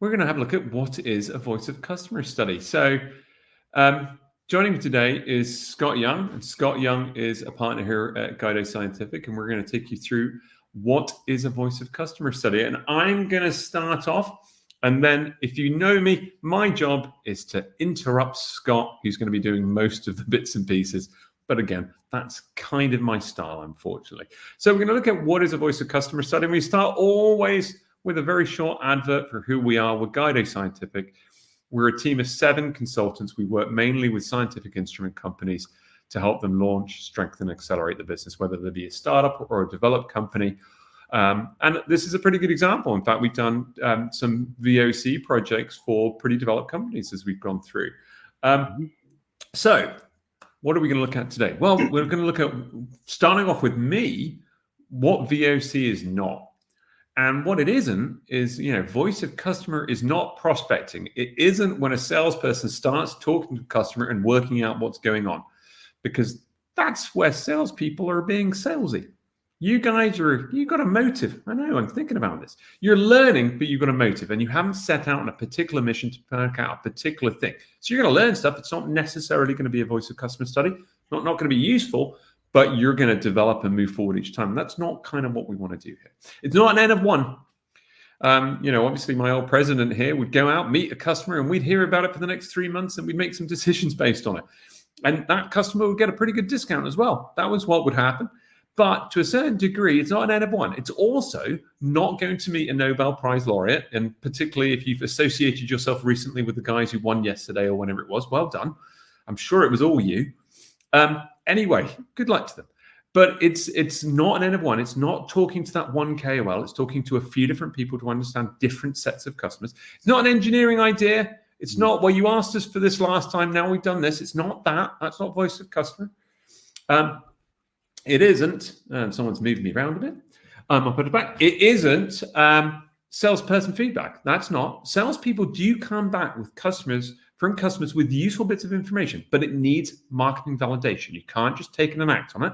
we're going to have a look at what is a voice of customer study. So joining me today is Scott Young. And Scott Young is a partner here at Guido Scientific, and we're going to take you through what is a voice of customer study. And I'm going to start off, and then if you know me, my job is to interrupt Scott, who's going to be doing most of the bits and pieces. But again, that's kind of my style, unfortunately. So we're going to look at what is a voice of customer study. And we start always with a very short advert for who we are. We're Guido Scientific. We're a team of 7 consultants. We work mainly with scientific instrument companies to help them launch, strengthen, accelerate the business, whether they be a startup or a developed company. And this is a pretty good example. In fact, we've done some VOC projects for pretty developed companies as we've gone through. So what are we going to look at today? Well, we're going to look at, starting off with me, what VOC is not. And what it isn't is, voice of customer is not prospecting. It isn't when a salesperson starts talking to the customer and working out what's going on, because that's where salespeople are being salesy. You guys you've got a motive. I know, I'm thinking about this. You're learning, but you've got a motive, and you haven't set out on a particular mission to work out a particular thing. So you're going to learn stuff. It's not necessarily going to be a voice of customer study, not going to be useful, but you're going to develop and move forward each time. And that's not kind of what we want to do here. It's not an N of 1. Obviously my old president here would go out, meet a customer, and we'd hear about it for the next 3 months, and we'd make some decisions based on it. And that customer would get a pretty good discount as well. That was what would happen. But to a certain degree, it's not an N of 1. It's also not going to meet a Nobel Prize laureate. And particularly if you've associated yourself recently with the guys who won yesterday or whenever it was, well done. I'm sure it was all you. Anyway, good luck to them. But it's not an N of 1. It's not talking to that one KOL. It's talking to a few different people to understand different sets of customers. It's not an engineering idea. It's not, well, you asked us for this last time, now we've done this. It's not that. That's not voice of customer. It isn't, and someone's moving me around a bit. I'll put it back. It isn't salesperson feedback. That's not. Salespeople do come back with from customers with useful bits of information, but it needs marketing validation. You can't just take and act on it.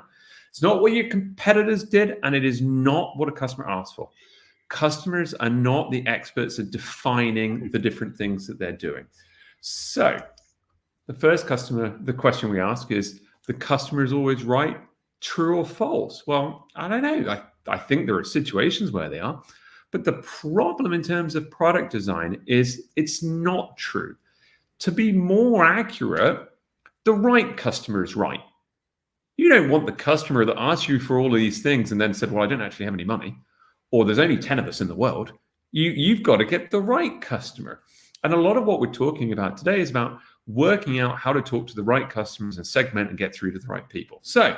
It's not what your competitors did, and it is not what a customer asked for. Customers are not the experts at defining the different things that they're doing. So the question we ask is, the customer is always right, true or false? Well, I don't know. I think there are situations where they are, but the problem in terms of product design is it's not true. To be more accurate, the right customer is right. You don't want the customer that asks you for all of these things and then said, well, I don't actually have any money, or there's only 10 of us in the world. You've got to get the right customer. And a lot of what we're talking about today is about working out how to talk to the right customers and segment and get through to the right people. So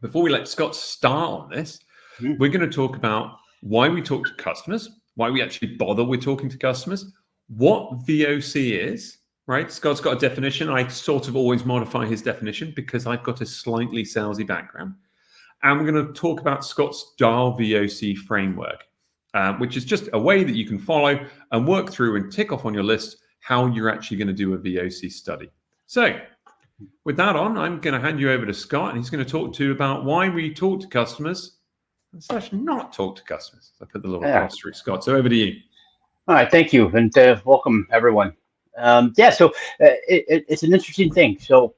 before we let Scott start on this, we're going to talk about why we talk to customers, why we actually bother with talking to customers, what VOC is, right? Scott's got a definition. I sort of always modify his definition because I've got a slightly salesy background. And we're going to talk about Scott's DIAL VOC framework, which is just a way that you can follow and work through and tick off on your list how you're actually going to do a VOC study. So with that on, I'm going to hand you over to Scott, and he's going to talk to you about why we talk to customers and slash not talk to customers. I put the little apostrophe, Scott. So over to you. All right, thank you, and welcome everyone. So it's an interesting thing. So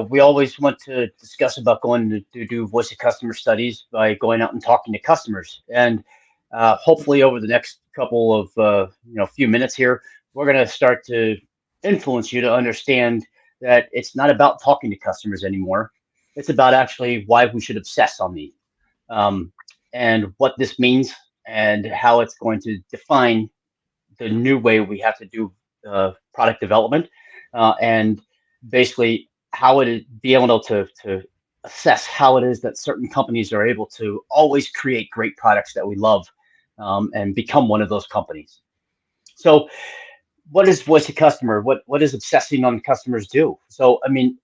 we always want to discuss about going to do voice of customer studies by going out and talking to customers, and hopefully over the next couple of few minutes here, we're going to start to influence you to understand that it's not about talking to customers anymore. It's about actually why we should obsess on these, and what this means, and how it's going to define the new way we have to do product development, and basically how it is, be able to assess how it is that certain companies are able to always create great products that we love, and become one of those companies. So what is voice of customer? What is obsessing on customers do? So, I mean,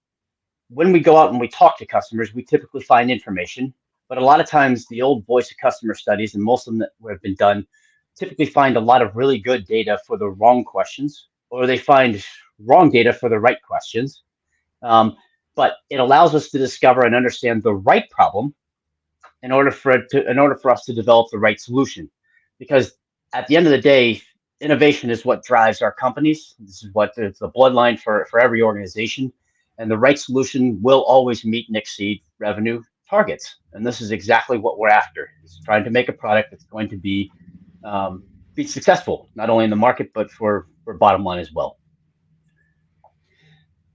when we go out and we talk to customers, we typically find information, but a lot of times the old voice of customer studies, and most of them that have been done, typically find a lot of really good data for the wrong questions, or they find wrong data for the right questions. But it allows us to discover and understand the right problem in order for us to develop the right solution. Because at the end of the day, innovation is what drives our companies. This is what the bloodline for every organization. And the right solution will always meet and exceed revenue targets. And this is exactly what we're after. Is trying to make a product that's going to be successful, not only in the market, but for bottom line as well.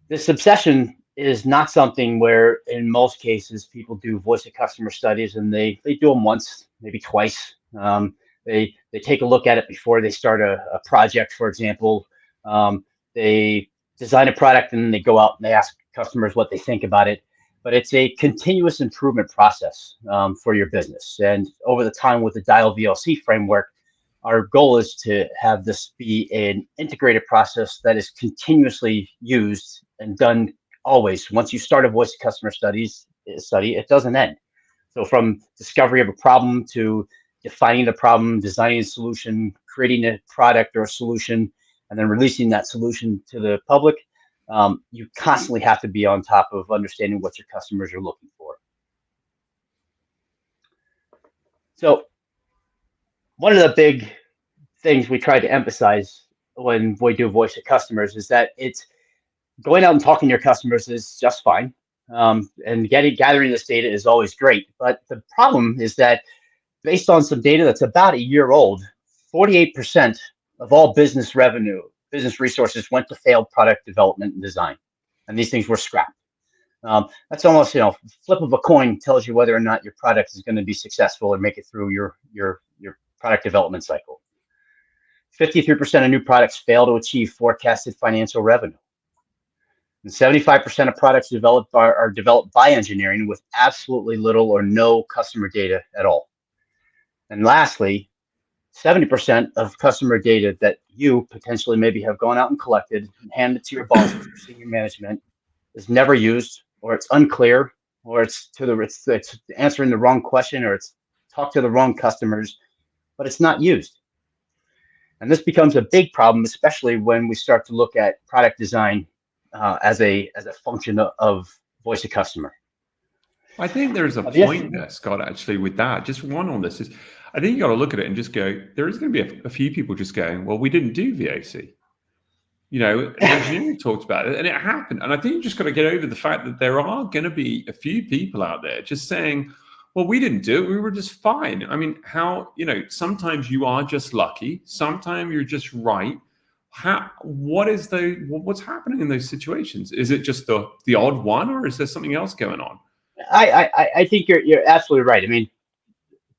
This obsession is not something where, in most cases, people do voice of customer studies and they do them once, maybe twice. They take a look at it before they start a project, for example. They design a product and then they go out and they ask customers what they think about it. But it's a continuous improvement process for your business. And over the time with the Dial VLC framework, our goal is to have this be an integrated process that is continuously used and done always. Once you start a voice of customer study, it doesn't end. So from discovery of a problem to defining the problem, designing a solution, creating a product or a solution, and then releasing that solution to the public, you constantly have to be on top of understanding what your customers are looking for. So one of the big things we try to emphasize when we do voice of customers is that it's going out and talking to your customers is just fine. And gathering this data is always great. But the problem is that based on some data that's about a year old, 48% of all business revenue, business resources went to failed product development and design. And these things were scrapped. That's almost, flip of a coin tells you whether or not your product is going to be successful or make it through your product development cycle. 53% of new products fail to achieve forecasted financial revenue. And 75% of products developed are developed by engineering with absolutely little or no customer data at all. And lastly, 70% of customer data that you potentially maybe have gone out and collected and handed to your bosses or senior management is never used, or it's unclear, or it's answering the wrong question, or it's talked to the wrong customers, but it's not used. And this becomes a big problem, especially when we start to look at product design as a function of voice of customer. I think there's a point there, Scott, actually, with that. Just one on this is, I think you got to look at it and just go, there is going to be a few people just going, well, we didn't do VAC. Engineering talked about it and it happened. And I think you just got to get over the fact that there are going to be a few people out there just saying, well, we didn't do it. We were just fine. I mean, sometimes you are just lucky. Sometimes you're just right. What's happening in those situations? Is it just the odd one, or is there something else going on? I think you're absolutely right. I mean,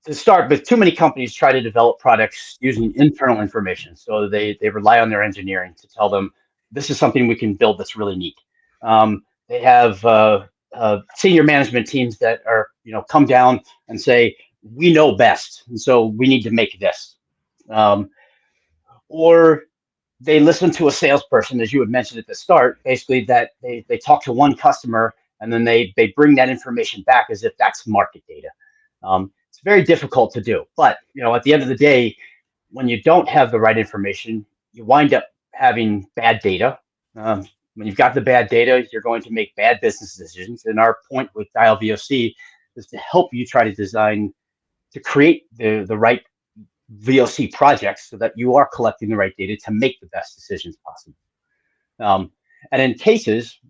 to start with, too many companies try to develop products using internal information. So they rely on their engineering to tell them, this is something we can build that's really neat. They have senior management teams that are, come down and say, we know best, and so we need to make this. Or they listen to a salesperson, as you had mentioned at the start, basically that they talk to one customer and then they bring that information back as if that's market data. It's very difficult to do, but at the end of the day, when you don't have the right information, you wind up having bad data. When you've got the bad data, you're going to make bad business decisions. And our point with Dial VOC is to help you try to design, to create the right VOC projects so that you are collecting the right data to make the best decisions possible. And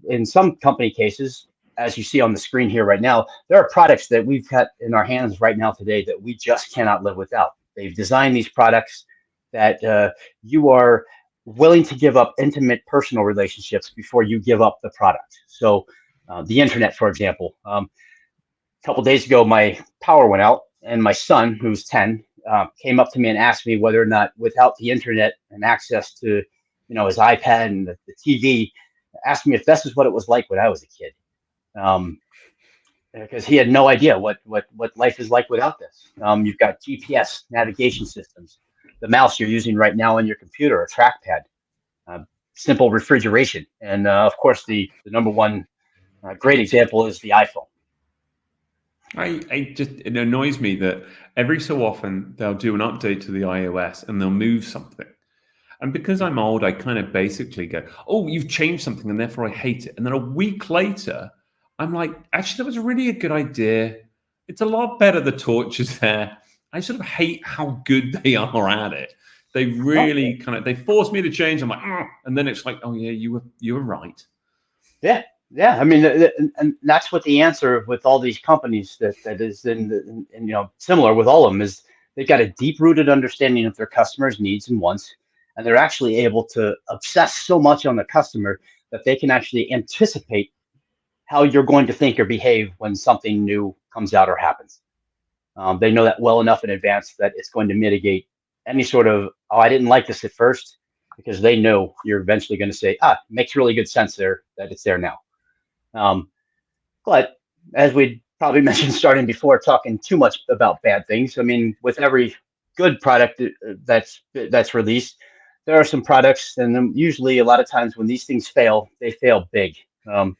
in some company cases, as you see on the screen here right now, there are products that we've got in our hands right now today that we just cannot live without. They've designed these products that you are willing to give up intimate personal relationships before you give up the product. So the internet, for example, a couple days ago, my power went out and my son, who's 10, came up to me and asked me whether or not, without the internet and access to, his iPad and the TV, asked me if this is what it was like when I was a kid. Because he had no idea what life is like without this. You've got GPS navigation systems, the mouse you're using right now on your computer, a trackpad, simple refrigeration, and of course the number one great example is the iPhone. It annoys me that every so often they'll do an update to the iOS and they'll move something. And because I'm old, I kind of basically go, oh, you've changed something and therefore I hate it. And then a week later, I'm like, actually, that was really a good idea. It's a lot better. The torch is there. I sort of hate how good they are at it. They No. really they force me to change. I'm like, "Ugh," and then it's like, oh yeah, you were right. Yeah, yeah. I mean, and that's what the answer with all these companies that is in similar with all of them is they've got a deep rooted understanding of their customers' needs and wants, and they're actually able to obsess so much on the customer that they can actually anticipate how you're going to think or behave when something new comes out or happens. They know that well enough in advance that it's going to mitigate any sort of, oh, I didn't like this at first, because they know you're eventually going to say, makes really good sense there that it's there now. Um, but as we probably mentioned starting before, talking too much about bad things. I mean, with every good product that's released, there are some products, and then usually a lot of times when these things fail, they fail big. Um,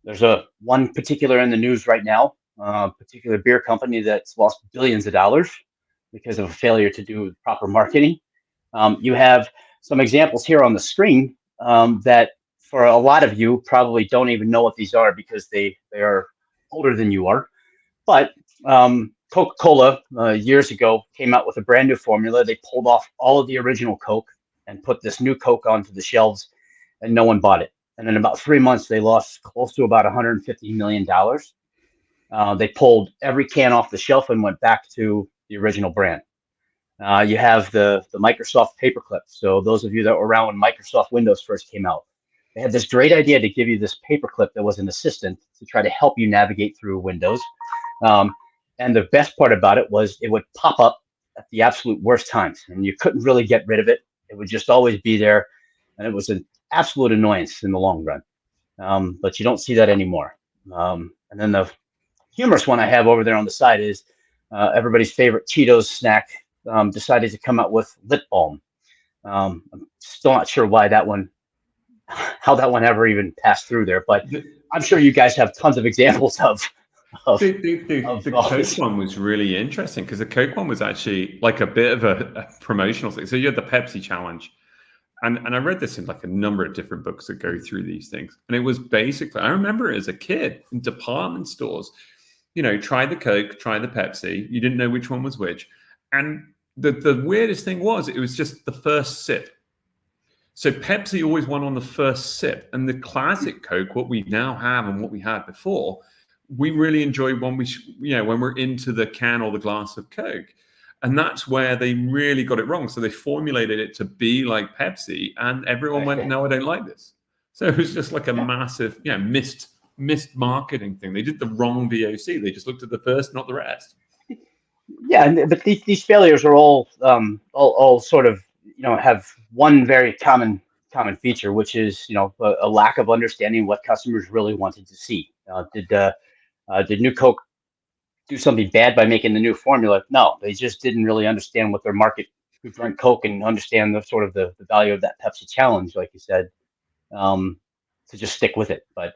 there's one particular in the news right now, particular beer company that's lost billions of dollars because of a failure to do proper marketing. You have some examples here on the screen that for a lot of you probably don't even know what these are because they are older than you are. But Coca-Cola years ago came out with a brand new formula. They pulled off all of the original Coke and put this new Coke onto the shelves, and no one bought it. And in about 3 months, they lost close to about $150 million. They pulled every can off the shelf and went back to the original brand. You have the Microsoft paperclip. So those of you that were around when Microsoft Windows first came out, they had this great idea to give you this paperclip that was an assistant to try to help you navigate through Windows. And the best part about it was it would pop up at the absolute worst times, and you couldn't really get rid of it. It would just always be there, and it was an absolute annoyance in the long run. But you don't see that anymore. And then the humorous one I have over there on the side is everybody's favorite Cheetos snack decided to come out with lip balm. I'm still not sure why how that one ever even passed through there, but I'm sure you guys have tons of examples of The Coke one was really interesting because the Coke one was actually like a bit of a promotional thing. So you had the Pepsi challenge. And I read this in like a number of different books that go through these things. And it was basically, I remember as a kid in department stores, try the Coke, try the Pepsi. You didn't know which one was which. And the weirdest thing was it was just the first sip. So Pepsi always won on the first sip. And the classic Coke, what we now have and what we had before, we really enjoy when when we're into the can or the glass of Coke. And that's where they really got it wrong. So they formulated it to be like Pepsi, and everyone went, "No, I don't like this." So it was just like a massive, missed marketing thing. They did the wrong VOC. They just looked at the first, not the rest. Yeah, but these failures are all sort of have one very common feature, which is a lack of understanding what customers really wanted to see. Did New Coke do something bad by making the new formula? No, they just didn't really understand what their market who drank Coke and understand the sort of the value of that Pepsi challenge, like you said, to just stick with it. But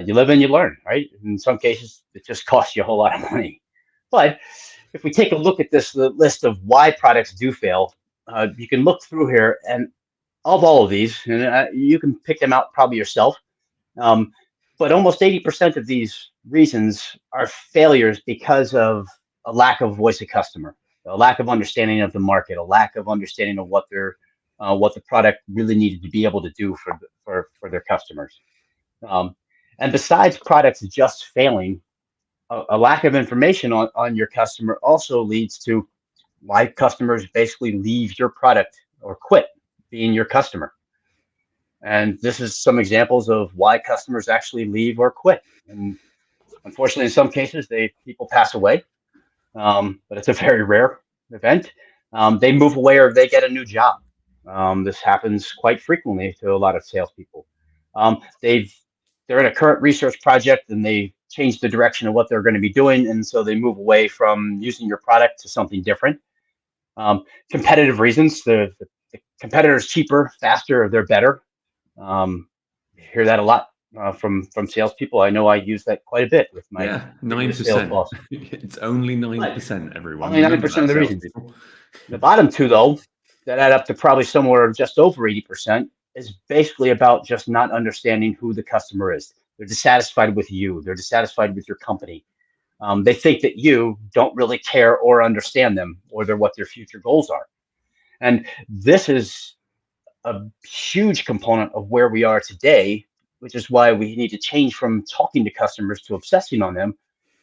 you live and you learn, right? In some cases, it just costs you a whole lot of money. But if we take a look at the list of why products do fail, you can look through here, and of all of these, and you can pick them out probably yourself. But almost 80% of these reasons are failures because of a lack of voice of customer, a lack of understanding of the market, a lack of understanding of what the product really needed to be able to do for their customers. And besides products just failing, a lack of information on your customer also leads to why customers basically leave your product or quit being your customer. And this is some examples of why customers actually leave or quit. And unfortunately, in some cases, people pass away, but it's a very rare event. They move away or they get a new job. This happens quite frequently to a lot of salespeople. They're in a current research project and they change the direction of what they're going to be doing, and so they move away from using your product to something different. Competitive reasons: the competitor is cheaper, faster, they're better. You hear that a lot from salespeople. I know I use that quite a bit with my 9%. It's only 9%. Everyone, only 9% of the reasons. The bottom two, though, that add up to probably somewhere just over 80%, is basically about just not understanding who the customer is. They're dissatisfied with you. They're dissatisfied with your company. They think that you don't really care or understand them, or what their future goals are. And this is a huge component of where we are today, which is why we need to change from talking to customers to obsessing on them,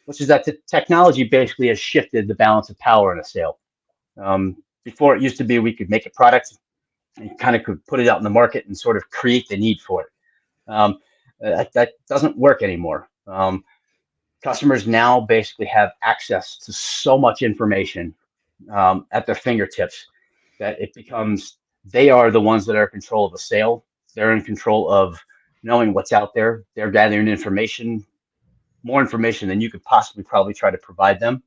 which is that the technology basically has shifted the balance of power in a sale. Before it used to be we could make a product and kind of could put it out in the market and sort of create the need for it. That doesn't work anymore. Customers now basically have access to so much information at their fingertips that it becomes they are the ones that are in control of the sale. They're in control of knowing what's out there. They're gathering information, more information than you could possibly probably try to provide them.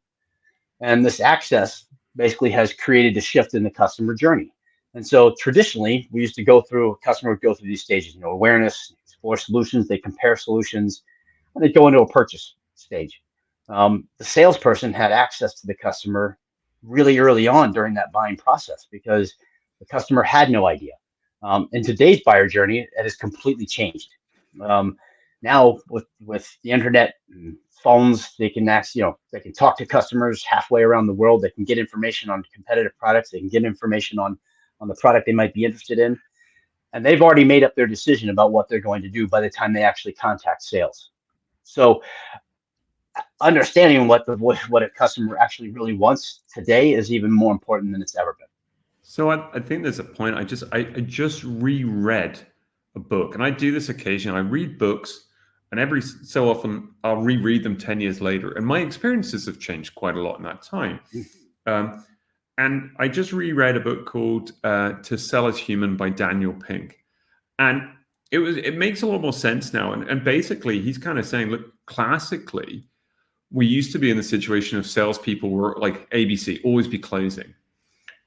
And this access basically has created a shift in the customer journey. And so traditionally, we used to customer would go through these stages, awareness, explore solutions, they compare solutions, and they go into a purchase stage. The salesperson had access to the customer really early on during that buying process because the customer had no idea. In today's buyer journey, it has completely changed. Now with the internet and phones, they can they can talk to customers halfway around the world. They can get information on competitive products. They can get information on the product they might be interested in, and they've already made up their decision about what they're going to do by the time they actually contact sales. So understanding what a customer actually really wants today is even more important than it's ever been. So I think there's a point. I just reread a book, and I do this occasionally. I read books, and every so often I'll reread them 10 years later, and my experiences have changed quite a lot in that time. And I just reread a book called "To Sell as Human" by Daniel Pink, and it makes a lot more sense now. And basically, he's kind of saying, look, classically, we used to be in the situation of salespeople were like ABC, always be closing.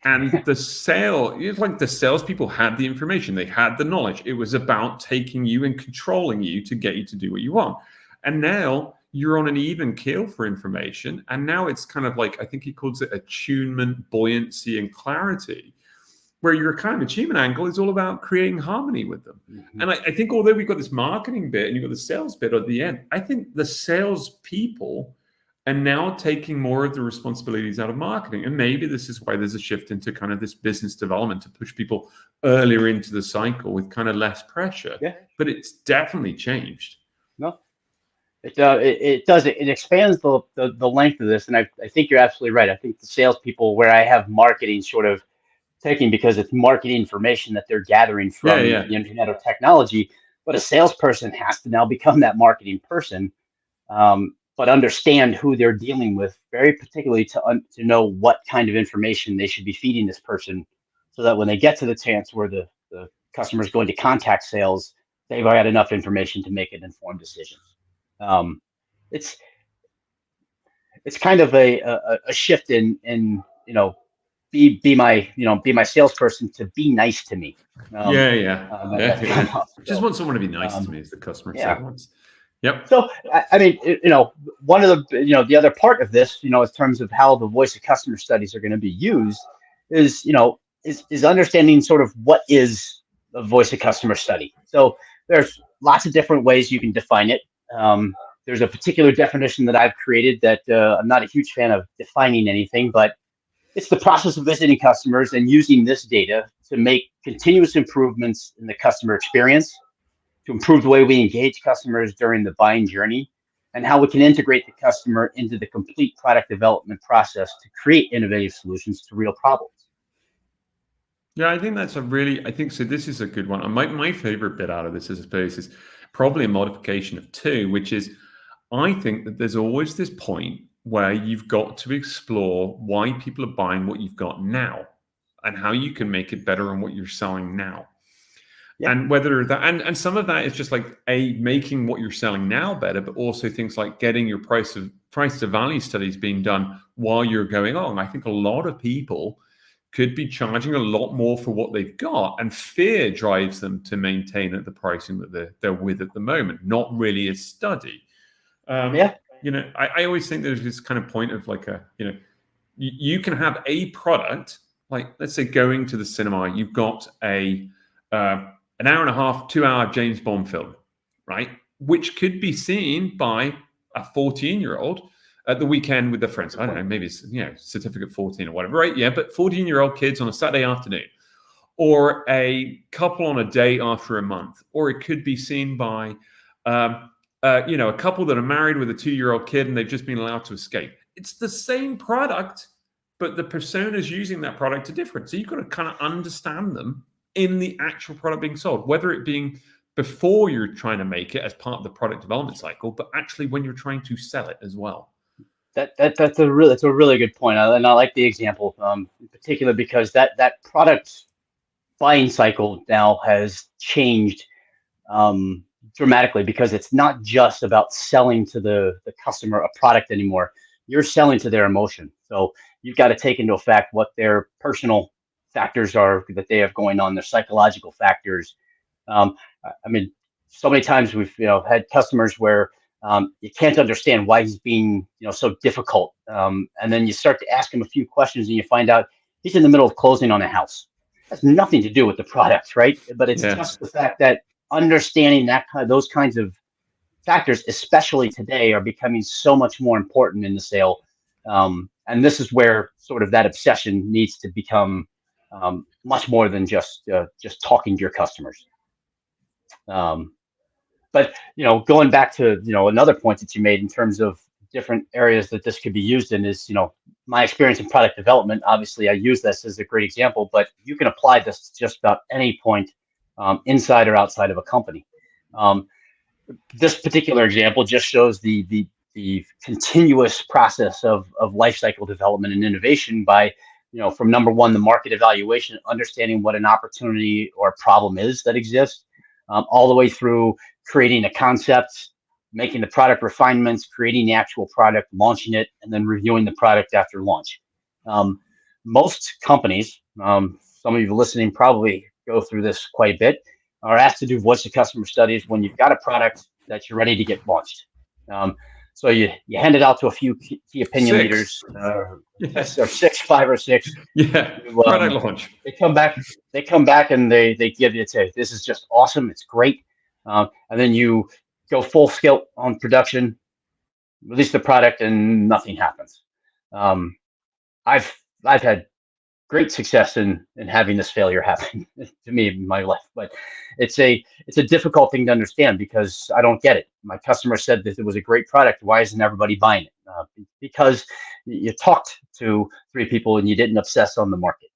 And it's like the salespeople had the information, they had the knowledge. It was about taking you and controlling you to get you to do what you want. And now you're on an even keel for information. And now it's kind of like, I think he calls it attunement, buoyancy, and clarity, where your kind of achievement angle is all about creating harmony with them. Mm-hmm. And I think although we've got this marketing bit and you've got the sales bit at the end, I think the salespeople and now taking more of the responsibilities out of marketing. And maybe this is why there's a shift into kind of this business development to push people earlier into the cycle with kind of less pressure. Yeah. But it's definitely changed. No, it does. It expands the length of this. And I think you're absolutely right. I think the salespeople, where I have marketing sort of taking because it's marketing information that they're gathering from the internet or technology, but a salesperson has to now become that marketing person. But understand who they're dealing with very particularly to know what kind of information they should be feeding this person so that when they get to the chance where the customer is going to contact sales, they've got enough information to make an informed decision. It's kind of a shift in be my salesperson to be nice to me. Just want someone to be nice to me as the customer wants. Yep. So, I mean, one of the, the other part of this, in terms of how the voice of customer studies are going to be used is, is understanding sort of what is a voice of customer study. So there's lots of different ways you can define it. There's a particular definition that I've created that I'm not a huge fan of defining anything, but it's the process of visiting customers and using this data to make continuous improvements in the customer experience, to improve the way we engage customers during the buying journey, and how we can integrate the customer into the complete product development process to create innovative solutions to real problems. Yeah, I think so. This is a good one. My favorite bit out of this, I suppose, is probably a modification of two, which is I think that there's always this point where you've got to explore why people are buying what you've got now and how you can make it better on what you're selling now. Yeah. And whether that and some of that is just like making what you're selling now better, but also things like getting your price to value studies being done while you're going on. I think a lot of people could be charging a lot more for what they've got, and fear drives them to maintain at the pricing that they're with at the moment, not really a study. I always think there's this kind of point of like you can have a product, like let's say going to the cinema, you've got an hour and a half, 2 hour James Bond film, right? Which could be seen by a 14-year-old at the weekend with their friends. I don't know, maybe it's, certificate 14 or whatever, right? Yeah, but 14-year-old kids on a Saturday afternoon, or a couple on a date after a month, or it could be seen by, a couple that are married with a 2-year-old kid and they've just been allowed to escape. It's the same product, but the personas using that product are different. So you've got to kind of understand them in the actual product being sold, whether it being before you're trying to make it as part of the product development cycle, but actually when you're trying to sell it as well. That's a really good point, and I like the example in particular because that product buying cycle now has changed dramatically, because it's not just about selling to the customer a product anymore. You're selling to their emotion. So you've got to take into effect what their personal factors are that they have going on, their psychological factors. I mean, so many times we've had customers where you can't understand why he's being so difficult, and then you start to ask him a few questions and you find out he's in the middle of closing on a house. It has nothing to do with the product, right? But it's just the fact that understanding those kinds of factors, especially today, are becoming so much more important in the sale. And this is where sort of that obsession needs to become much more than just talking to your customers. But going back to another point that you made in terms of different areas that this could be used in is my experience in product development. Obviously, I use this as a great example, but you can apply this to just about any point inside or outside of a company. This particular example just shows the continuous process of life cycle development and innovation by from number one, the market evaluation, understanding what an opportunity or problem is that exists, all the way through creating a concept, making the product refinements, creating the actual product, launching it, and then reviewing the product after launch. Most companies, some of you listening probably go through this quite a bit, are asked to do voice of customer studies when you've got a product that you're ready to get launched. So you hand it out to a few key opinion leaders, or 5 or 6. Yeah, product launch. They come back and they give you, say, this is just awesome, it's great. And then you go full scale on production, release the product, and nothing happens. I've had great success in having this failure happen to me in my life, but it's a difficult thing to understand because I don't get it. My customer said that it was a great product. Why isn't everybody buying it? Because you talked to 3 people and you didn't obsess on the market,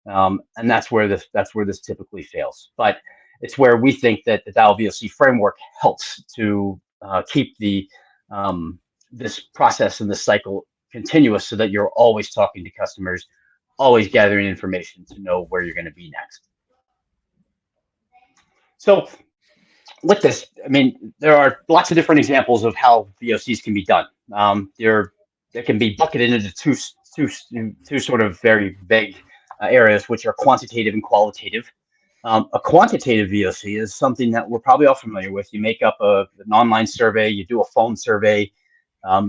and that's where this typically fails. But it's where we think that the Dial VOC framework helps to keep the this process and this cycle continuous, so that you're always talking to customers, always gathering information to know where you're going to be next. So with this, I mean, there are lots of different examples of how VOCs can be done. They can be bucketed into two sort of very vague areas, which are quantitative and qualitative. A quantitative VOC is something that we're probably all familiar with. You make up an online survey, you do a phone survey,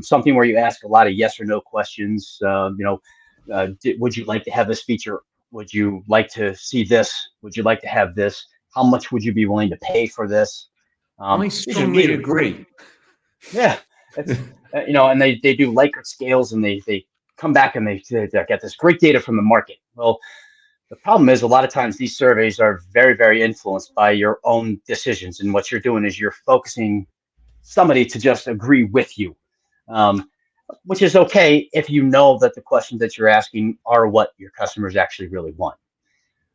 something where you ask a lot of yes or no questions. Would you like to have this feature? Would you like to see this? Would you like to have this? How much would you be willing to pay for this? I strongly agree. Yeah, it's, and they do Likert scales, and they come back and they get this great data from the market. Well, the problem is a lot of times these surveys are very, very influenced by your own decisions, and what you're doing is you're focusing somebody to just agree with you, which is okay if you know that the questions that you're asking are what your customers actually really want.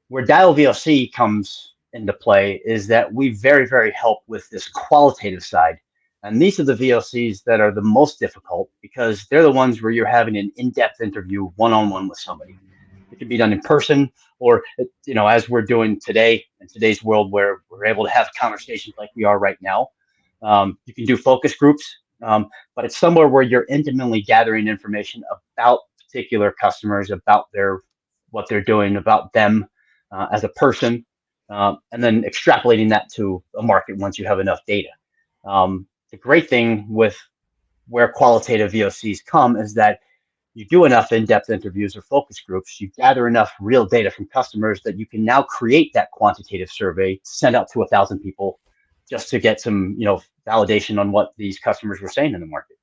Where Dial VOC comes into play is that we very, very help with this qualitative side. And these are the VOCs that are the most difficult, because they're the ones where you're having an in-depth interview one-on-one with somebody. It can be done in person, or, as we're doing today in today's world, where we're able to have conversations like we are right now. You can do focus groups, but it's somewhere where you're intimately gathering information about particular customers, about what they're doing, about them as a person, and then extrapolating that to a market once you have enough data. The great thing with where qualitative VOCs come is that you do enough in-depth interviews or focus groups, you gather enough real data from customers that you can now create that quantitative survey, send out to 1,000 people just to get some, validation on what these customers were saying in the market.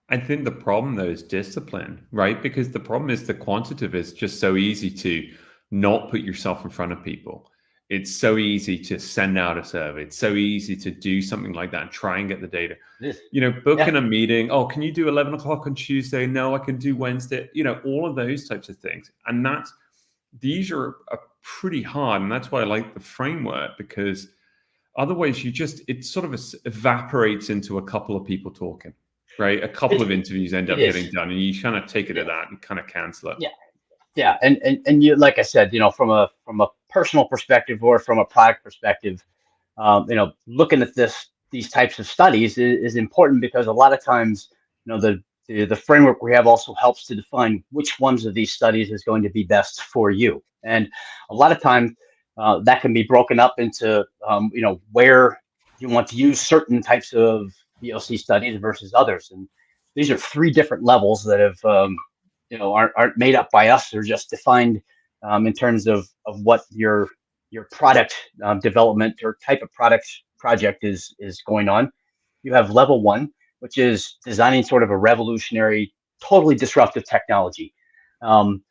I think the problem though is discipline, right? Because the problem is the quantitative is just so easy to not put yourself in front of people. It's so easy to send out a survey. It's so easy to do something like that and try and get the data. It is. Book Yeah. in a meeting. Oh, can you do 11 o'clock on Tuesday? No, I can do Wednesday. All of those types of things. And these are pretty hard. And that's why I like the framework, because otherwise it sort of evaporates into a couple of people talking, right? A couple of It, interviews end it up getting is. done and you kind of take it Yeah. at that and kind of cancel it. Yeah. Yeah. And you, like I said, from a personal perspective or from a product perspective, looking at these types of studies is important, because a lot of times, the framework we have also helps to define which ones of these studies is going to be best for you. And a lot of times that can be broken up into, where you want to use certain types of VOC studies versus others. And these are three different levels that have, aren't made up by us. They're just defined in terms of what your product development or type of product project is going on. You have level one, which is designing sort of a revolutionary, totally disruptive technology. Um,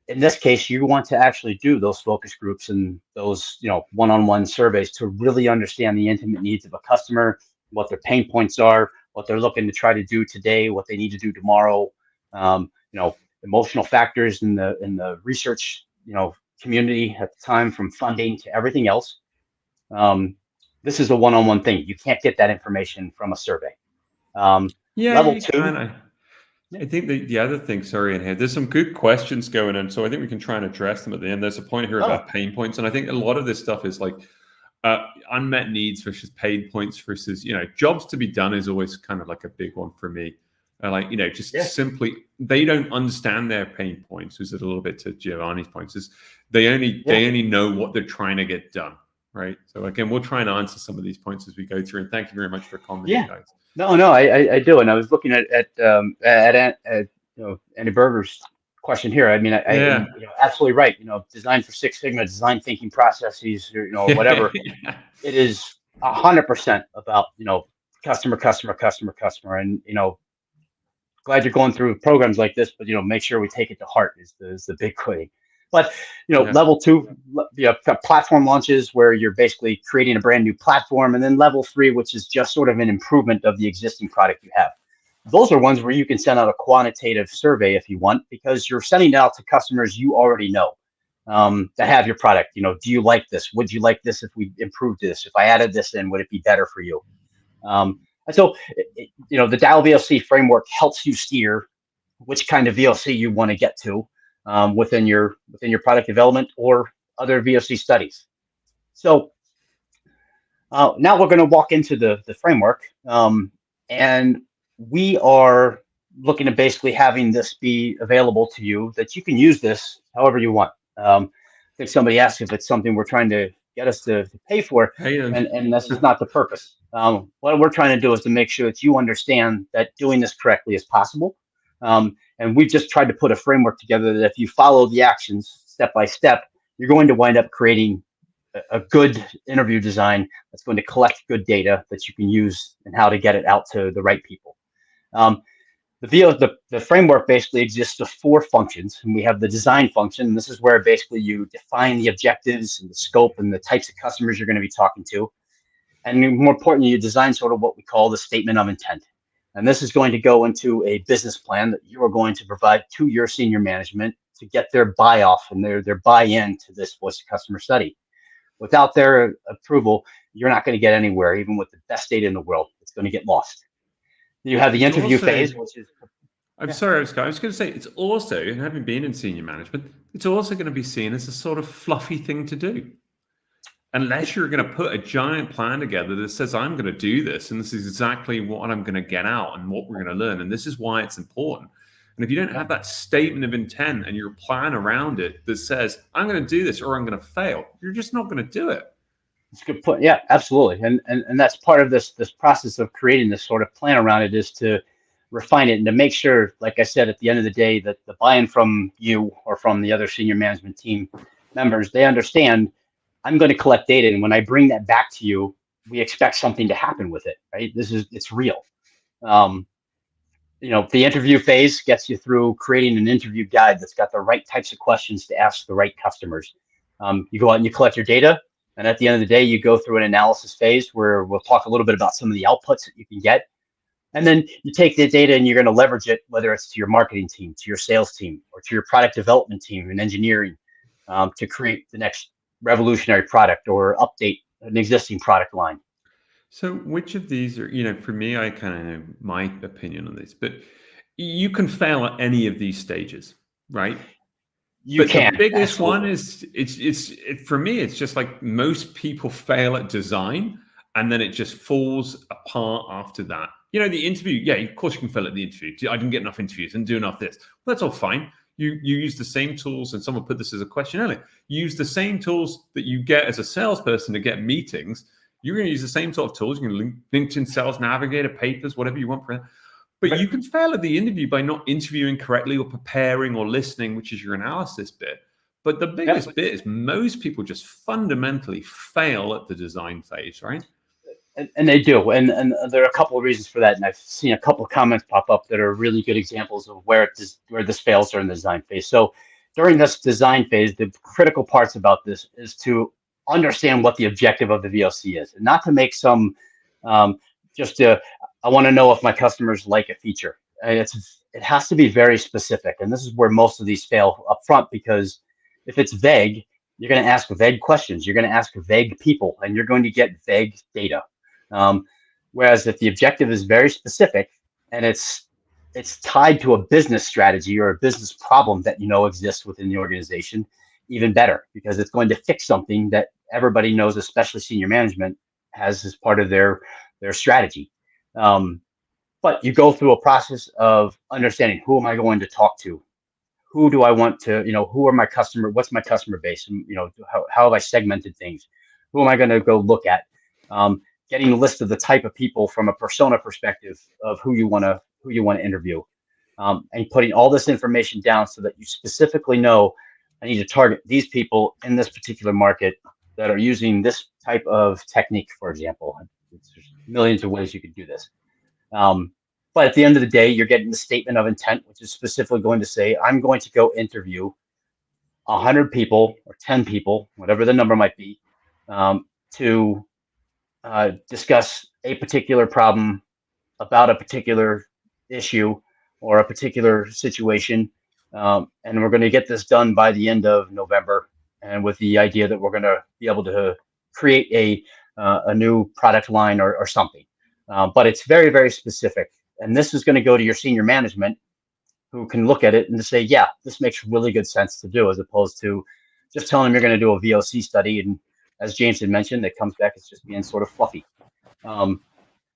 in this case, you want to actually do those focus groups and those, one-on-one surveys to really understand the intimate needs of a customer, what their pain points are, what they're looking to try to do today, what they need to do tomorrow. Emotional factors in the research, community at the time, from funding to everything else. Um, this is a one-on-one thing. You can't get that information from a survey. Um, Yeah, level you two. can. Yeah. I think the other thing, sorry, in here, there's some good questions going on. So I think we can try and address them at the end. There's a point here Oh, about pain points. And I think a lot of this stuff is like unmet needs versus pain points versus, jobs to be done is always kind of like a big one for me. Just yeah, simply, they don't understand their pain points. Is it a little bit to Giovanni's points? Is they only yeah. know what they're trying to get done, right? So again, we'll try and answer some of these points as we go through. And thank you very much for commenting, Yeah. guys. No, I do, and I was looking at Andy Berger's question here. I mean, Yeah. absolutely right. Design for Six Sigma, design thinking processes, or whatever. Yeah. It is 100% about customer, and glad you're going through programs like this, but make sure we take it to heart is the big thing. But Yeah. level two, platform launches where you're basically creating a brand new platform, and then level three, which is just sort of an improvement of the existing product you have. Those are ones where you can send out a quantitative survey if you want, because you're sending it out to customers you already know, that have your product. Do you like this? Would you like this if we improved this? If I added this in, would it be better for you? And so, the Dial VOC framework helps you steer which kind of VOC you want to get to within your product development or other VOC studies. So now we're going to walk into the framework, and we are looking to basically having this be available to you, that you can use this however you want. I think somebody asked if it's something we're trying to get us to pay for, Hey, and this is not the purpose. What we're trying to do is to make sure that you understand that doing this correctly is possible. And we've just tried to put a framework together that if you follow the actions step by step, you're going to wind up creating a good interview design that's going to collect good data that you can use and how to get it out to the right people. Um, the framework basically exists of four functions, and we have the design function. And this is where basically you define the objectives and the scope and the types of customers you're going to be talking to. And more importantly, you design sort of what we call the statement of intent. And this is going to go into a business plan that you are going to provide to your senior management to get their buy-off and their buy-in to this voice of customer study. Without their approval, you're not going to get anywhere, even with the best data in the world. It's going to get lost. You have the it's interview also, phase, which is, I'm yeah, sorry, I was going to say, it's also, and having been in senior management, it's also going to be seen as a sort of fluffy thing to do. Unless it, you're going it, to put a giant plan together that says, I'm going to do this, and this is exactly what I'm going to get out and what we're going to learn, and this is why it's important. And if you don't yeah, have that statement of intent and your plan around it that says, I'm going to do this or I'm going to fail, you're just not going to do it. it's a good point. Yeah, absolutely. And that's part of this process of creating this sort of plan around it, is to refine it and to make sure, like I said, at the end of the day, that the buy-in from you or from the other senior management team members, they understand I'm going to collect data, and when I bring that back to you, we expect something to happen with it, right? It's real. Um, the interview phase gets you through creating an interview guide that's got the right types of questions to ask the right customers. You go out and you collect your data, and at the end of the day, you go through an analysis phase where we'll talk a little bit about some of the outputs that you can get. And then you take the data and you're going to leverage it, whether it's to your marketing team, to your sales team, or to your product development team and engineering, to create the next revolutionary product or update an existing product line. So which of these are, for me, I kind of know my opinion on this, but you can fail at any of these stages, right? You But the can, biggest one absolutely. is for me, it's just like most people fail at design and then it just falls apart after that. The interview, yeah, of course you can fail at the interview. I didn't get enough interviews and do enough this. Well, that's all fine. You use the same tools, and someone put this as a question earlier. You use the same tools that you get as a salesperson to get meetings. You're going to use the same sort of tools. You can LinkedIn Sales Navigator, papers, whatever you want for it. But Right. you can fail at the interview by not interviewing correctly or preparing or listening, which is your analysis bit. But the Yep. biggest bit is most people just fundamentally fail at the design phase, right? And they do, and there are a couple of reasons for that, and I've seen a couple of comments pop up that are really good examples of where this fails during the design phase. So during this design phase, the critical parts about this is to understand what the objective of the VOC is, and not to make some just to I want to know if my customers like a feature. It has to be very specific, and this is where most of these fail up front, because if it's vague, you're going to ask vague questions, you're going to ask vague people, and you're going to get vague data. Um, Whereas if the objective is very specific and it's tied to a business strategy or a business problem that exists within the organization, even better, because it's going to fix something that everybody knows, especially senior management, has as part of their strategy. Um, but you go through a process of understanding, who am I going to talk to? Who do I want to, who are my customer? What's my customer base? And, how have I segmented things? Who am I going to go look at? Getting a list of the type of people from a persona perspective of who you want to interview, and putting all this information down so that you specifically know, I need to target these people in this particular market that are using this type of technique, for example. There's millions of ways you could do this. But at the end of the day, you're getting the statement of intent, which is specifically going to say, I'm going to go interview 100 people or 10 people, whatever the number might be, to discuss a particular problem about a particular issue or a particular situation. And we're going to get this done by the end of November, and with the idea that we're going to be able to create a new product line or something. But it's very, very specific. And this is going to go to your senior management, who can look at it and say, yeah, this makes really good sense to do, as opposed to just telling them you're going to do a VOC study. And as James had mentioned, it comes back as just being sort of fluffy. The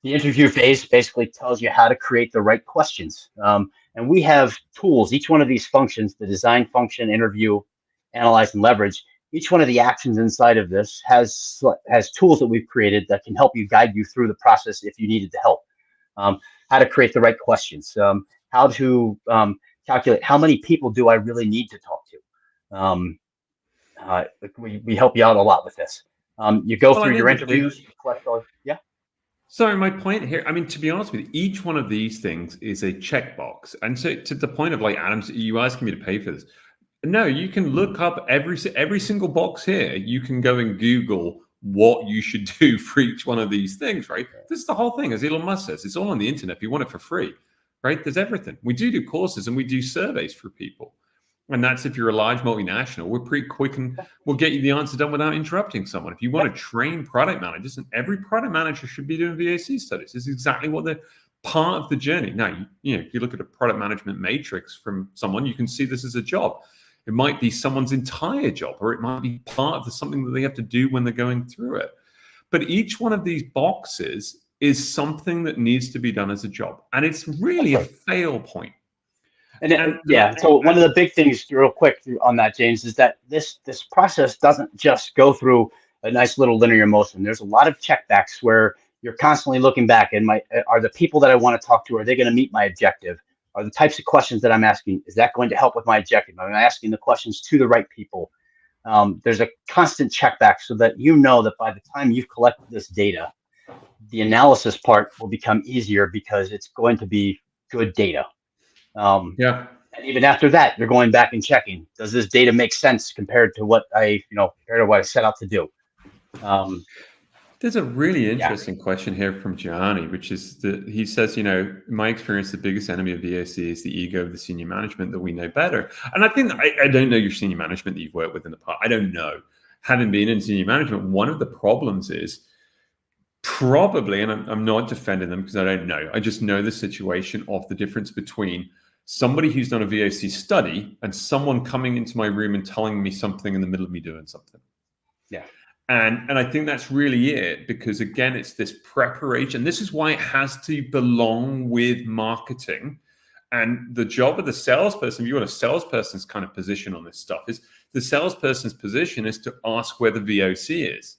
interview phase basically tells you how to create the right questions. And we have tools, each one of these functions, the design function, interview, analyze, and leverage. Each one of the actions inside of this has tools that we've created that can help you, guide you through the process if you needed the help. How to create the right questions, how to calculate how many people do I really need to talk to. We help you out a lot with this. You go Well, I through your think that interviews, you collect all, yeah. so my point here, I mean, to be honest with you, each one of these things is a checkbox. And so to the point of like, Adams, you asking me to pay for this. No, you can look up every single box here. You can go and Google what you should do for each one of these things, right? This is the whole thing, as Elon Musk says. It's all on the internet. If you want it for free, right? There's everything. We do courses and we do surveys for people. And that's if you're a large multinational, we're pretty quick and we'll get you the answer done without interrupting someone. If you want to train product managers, and every product manager should be doing VAC studies. It's exactly what they're part of the journey. Now, if you look at a product management matrix from someone, you can see this as a job. It might be someone's entire job, or it might be part of something that they have to do when they're going through it. But each one of these boxes is something that needs to be done as a job. And it's really a fail point. And yeah, so one of the big things, real quick, on that, James, is that this process doesn't just go through a nice little linear motion. There's a lot of checkbacks where you're constantly looking back, and are the people that I want to talk to, are they going to meet my objective? Are the types of questions that I'm asking, is that going to help with my objective? Am I asking the questions to the right people? There's a constant checkback so that that by the time you've collected this data, the analysis part will become easier, because it's going to be good data. Um, Yeah. and even after that, you're going back and checking, does this data make sense compared to what compared to what I set out to do? There's a really Yeah. interesting question here from Gianni, which is that he says, in my experience, the biggest enemy of VOC is the ego of the senior management that we know better. And I think I don't know your senior management that you've worked with in the past. I don't know. Having been in senior management, one of the problems is probably, and I'm not defending them because I don't know. I just know the situation of the difference between somebody who's done a VOC study and someone coming into my room and telling me something in the middle of me doing something. Yeah. And I think that's really it, because again, it's this preparation. This is why it has to belong with marketing. And the job of the salesperson, if you want a salesperson's kind of position on this stuff, is the salesperson's position is to ask where the VOC is,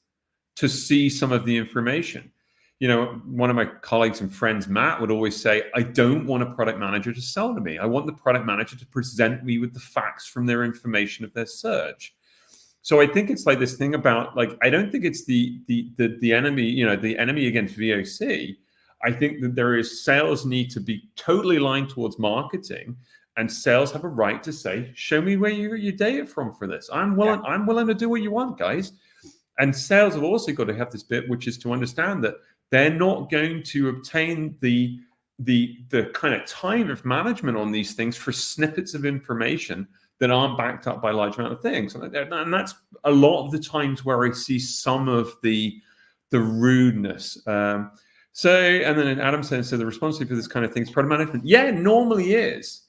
to see some of the information. One of my colleagues and friends, Matt, would always say, I don't want a product manager to sell to me. I want the product manager to present me with the facts from their information of their search. So I think it's like this thing about, like, I don't think it's the enemy, the enemy against VOC. I think that there is sales need to be totally aligned towards marketing, and sales have a right to say, show me where you got your data from for this. I'm willing to do what you want, guys. And sales have also got to have this bit, which is to understand that they're not going to obtain the kind of time of management on these things for snippets of information that aren't backed up by a large amount of things. And that's a lot of the times where I see some of the rudeness. And then Adam says, so the responsibility for this kind of thing is product management. Yeah, it normally is.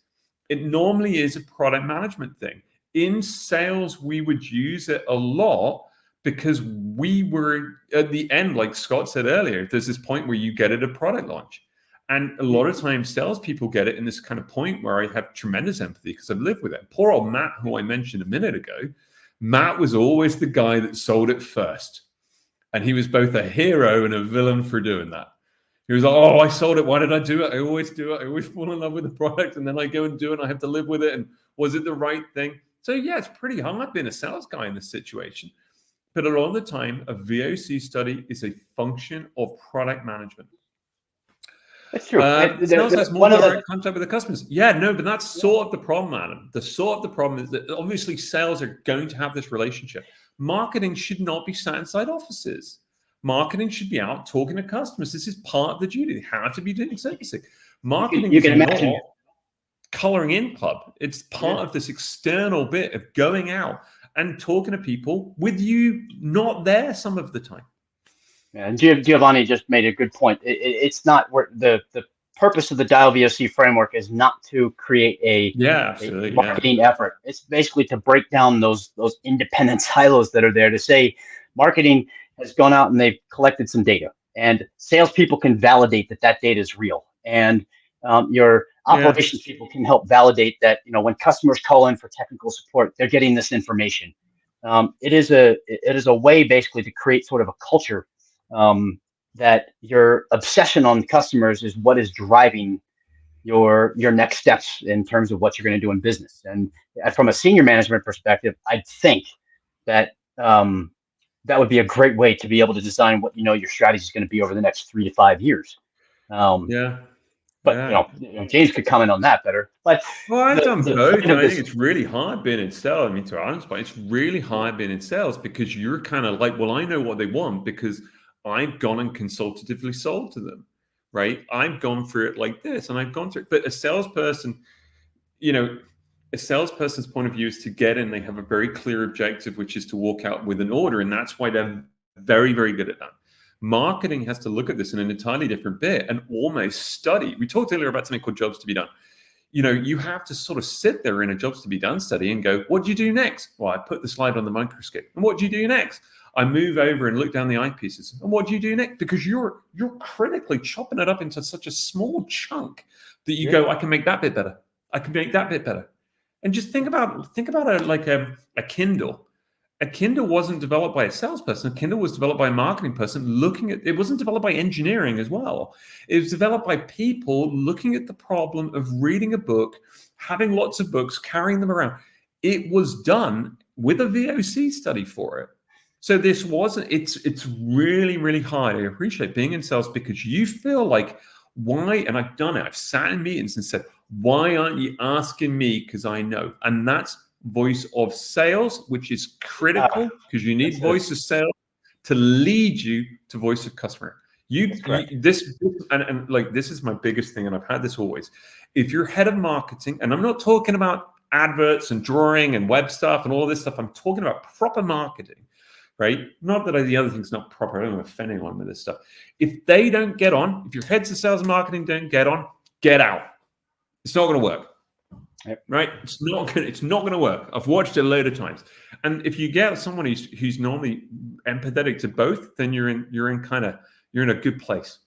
It normally is a product management thing. In sales, we would use it a lot because we were at the end, like Scott said earlier, there's this point where you get it at product launch. And a lot of times salespeople get it in this kind of point where I have tremendous empathy because I've lived with it. Poor old Matt, who I mentioned a minute ago, Matt was always the guy that sold it first. And he was both a hero and a villain for doing that. He was like, oh, I sold it. Why did I do it? I always do it. I always fall in love with the product. And then I go and do it. And I have to live with it. And was it the right thing? So yeah, it's pretty hard being a sales guy in this situation. But a lot of the time, a VOC study is a function of product management. That's true. Sales has more direct contact with the customers. Yeah, no, but that's sort of the problem, Adam. The sort of the problem is that obviously sales are going to have this relationship. Marketing should not be sat inside offices. Marketing should be out talking to customers. This is part of the duty. They have to be doing servicing. Marketing is not coloring in club. It's part of this external bit of going out and talking to people with you not there some of the time. Yeah, and Giovanni just made a good point. It's not where the purpose of the Dial VOC framework is not to create a marketing effort. It's basically to break down those independent silos that are there, to say marketing has gone out and they've collected some data, and salespeople can validate that data is real, and your operations people can help validate that when customers call in for technical support, they're getting this information. It is a way basically to create sort of a culture that your obsession on customers is what is driving your next steps in terms of what you're going to do in business. And from a senior management perspective, I think that that would be a great way to be able to design what your strategy is going to be over the next 3 to 5 years. But James could comment on that better. But I've done both, and I think it's really hard being in sales. I mean, to Alan's point, it's really hard being in sales because you're kind of like, well, I know what they want because I've gone and consultatively sold to them, right? I've gone through it like this, and I've gone through it. But a salesperson, a salesperson's point of view is to get in. They have a very clear objective, which is to walk out with an order, and that's why they're very, very good at that. Marketing has to look at this in an entirely different bit and almost study. We talked earlier about something called jobs to be done. You have to sort of sit there in a jobs to be done study and go, what do you do next? Well, I put the slide on the microscope. And what do you do next? I move over and look down the eyepieces. And what do you do next? Because you're critically chopping it up into such a small chunk that you go, I can make that bit better. I can make that bit better. And just think about a Kindle. A Kindle wasn't developed by a salesperson. A Kindle was developed by a marketing person looking at, it wasn't developed by engineering as well. It was developed by people looking at the problem of reading a book, having lots of books, carrying them around. It was done with a VOC study for it. So this wasn't, it's really, really hard. I appreciate being in sales because you feel like Why? And I've done it. I've sat in meetings and said, why aren't you asking me? Because I know. And that's voice of sales, which is critical because you need voice of sales to lead you to voice of customer. This and like this is my biggest thing, and I've had this always. If you're head of marketing, and I'm not talking about adverts and drawing and web stuff and all this stuff, I'm talking about proper marketing, right? Not that the other thing's not proper. I don't want to offend anyone with this stuff. If they don't get on, if your heads of sales and marketing don't get on, get out. It's not going to work. Yep. Right? It's not going to work. I've watched it a load of times. And if you get someone who's normally empathetic to both, then you're in a good place.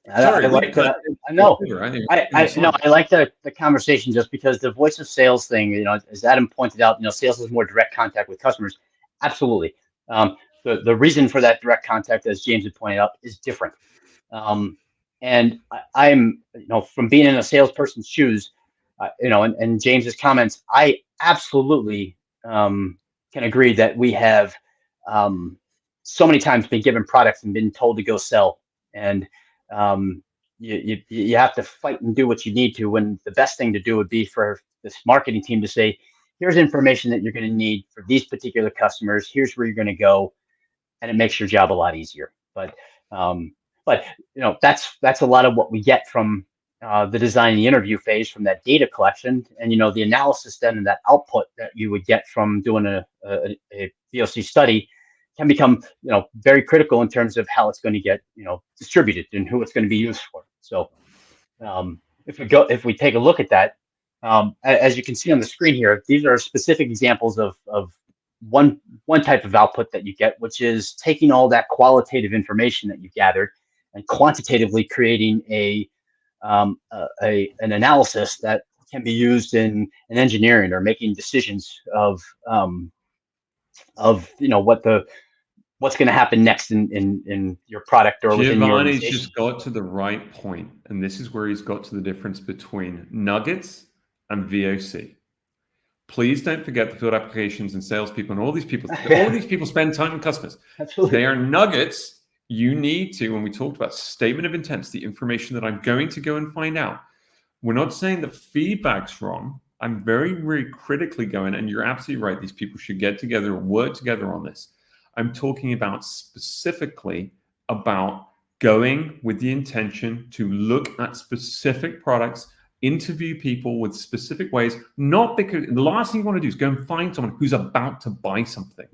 Sorry, I like that. I like the conversation just because the voice of sales thing, as Adam pointed out, sales is more direct contact with customers. Absolutely. The reason for that direct contact, as James had pointed out, is different. And I'm, from being in a salesperson's shoes, and James's comments, I absolutely can agree that we have so many times been given products and been told to go sell, and you have to fight and do what you need to, when the best thing to do would be for this marketing team to say, here's information that you're going to need for these particular customers, here's where you're going to go, and it makes your job a lot easier. But that's a lot of what we get from the design and the interview phase, from that data collection, and the analysis then, and that output that you would get from doing a VOC study can become very critical in terms of how it's going to get distributed and who it's going to be used for. So if we take a look at that, as you can see on the screen here, these are specific examples of one type of output that you get, which is taking all that qualitative information that you gathered and quantitatively creating an analysis that can be used in engineering or making decisions of what's going to happen next in your product or within your organization. Giovanni's just got to the right point, and this is where he's got to the difference between nuggets and VOC. Please don't forget the field applications and salespeople and all these people. All these people spend time with customers. Absolutely. They are nuggets. You need to, when we talked about statement of intent, the information that I'm going to go and find out. We're not saying that feedback's wrong. I'm very, very critically going, and you're absolutely right. These people should get together and work together on this. I'm talking about specifically about going with the intention to look at specific products, interview people with specific ways, not because the last thing you want to do is go and find someone who's about to buy something.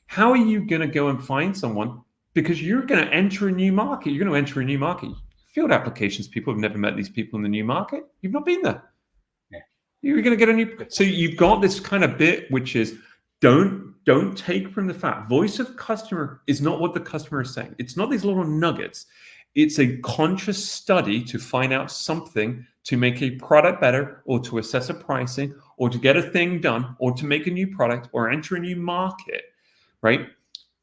How are you going to go and find someone? Because you're going to enter a new market. You're going to enter a new market. Field applications people have never met these people in the new market. You've not been there. Yeah. You're going to get a new. So you've got this kind of bit, which is don't take from the fact. Voice of customer is not what the customer is saying. It's not these little nuggets. It's a conscious study to find out something to make a product better, or to assess a pricing, or to get a thing done, or to make a new product, or enter a new market, right?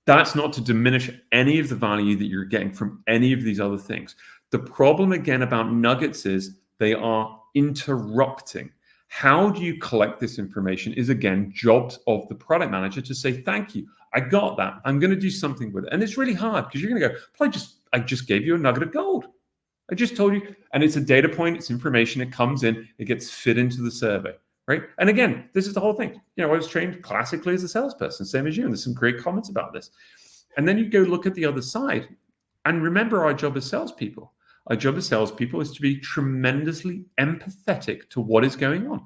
That's not to diminish any of the value that you're getting from any of these other things. The problem, again, about nuggets is they are interrupting. How do you collect this information is, again, jobs of the product manager to say, thank you, I got that. I'm going to do something with it. And it's really hard because you're going to go, well, I just gave you a nugget of gold. I just told you. And it's a data point. It's information. It comes in. It gets fit into the survey, right? And again, this is the whole thing. I was trained classically as a salesperson, same as you. And there's some great comments about this. And then you go look at the other side. And remember, our job as salespeople. Our job as salespeople is to be tremendously empathetic to what is going on.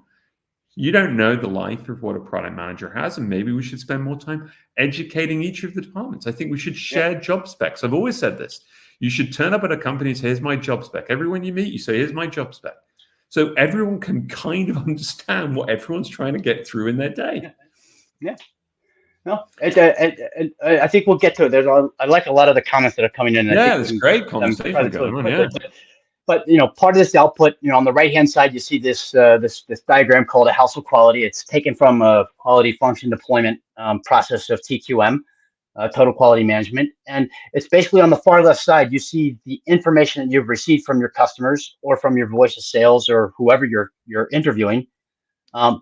You don't know the life of what a product manager has, and maybe we should spend more time educating each of the departments. I think we should share job specs. I've always said this. You should turn up at a company and say, here's my job spec. Everyone you meet, you say, here's my job spec. So everyone can kind of understand what everyone's trying to get through in their day. Yeah. No, I think we'll get to it. I like a lot of the comments that are coming in. There's great conversation going on. Yeah. But part of this output, on the right-hand side, you see this diagram called a house of quality. It's taken from a quality function deployment process of TQM, total quality management, and it's basically on the far left side. You see the information that you've received from your customers or from your voice of sales or whoever you're interviewing.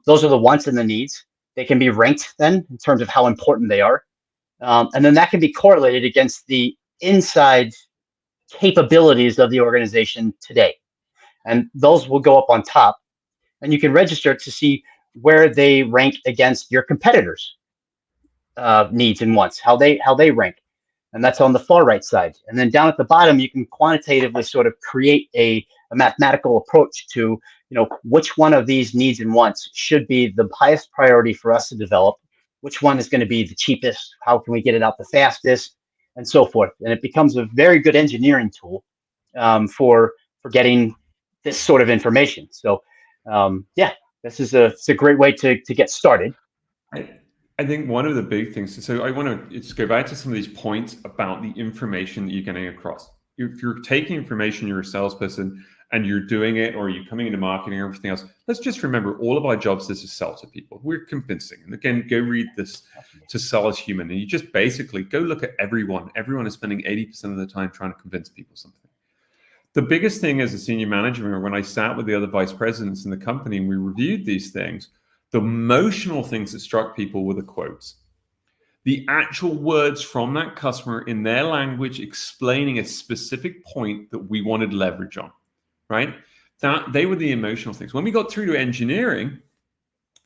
Those are the wants and the needs. They can be ranked then in terms of how important they are, and then that can be correlated against the inside capabilities of the organization today. And those will go up on top, and you can register to see where they rank against your competitors' needs and wants, how they rank. And that's on the far right side. And then down at the bottom, you can quantitatively sort of create a mathematical approach to, which one of these needs and wants should be the highest priority for us to develop, which one is going to be the cheapest, how can we get it out the fastest, and so forth. And it becomes a very good engineering tool for getting this sort of information. So this is it's a great way to get started. I think one of the big things, so I want to just go back to some of these points about the information that you're getting across. If you're taking information, you're a salesperson and you're doing it, or you're coming into marketing or everything else, let's just remember all of our jobs is to sell to people. We're convincing. And again, go read this, To Sell Is Human. And you just basically go look at everyone. Everyone is spending 80% of the time trying to convince people something. The biggest thing as a senior manager, when I sat with the other vice presidents in the company and we reviewed these things, the emotional things that struck people were the quotes. The actual words from that customer in their language explaining a specific point that we wanted leverage on, right? That they were the emotional things. When we got through to engineering,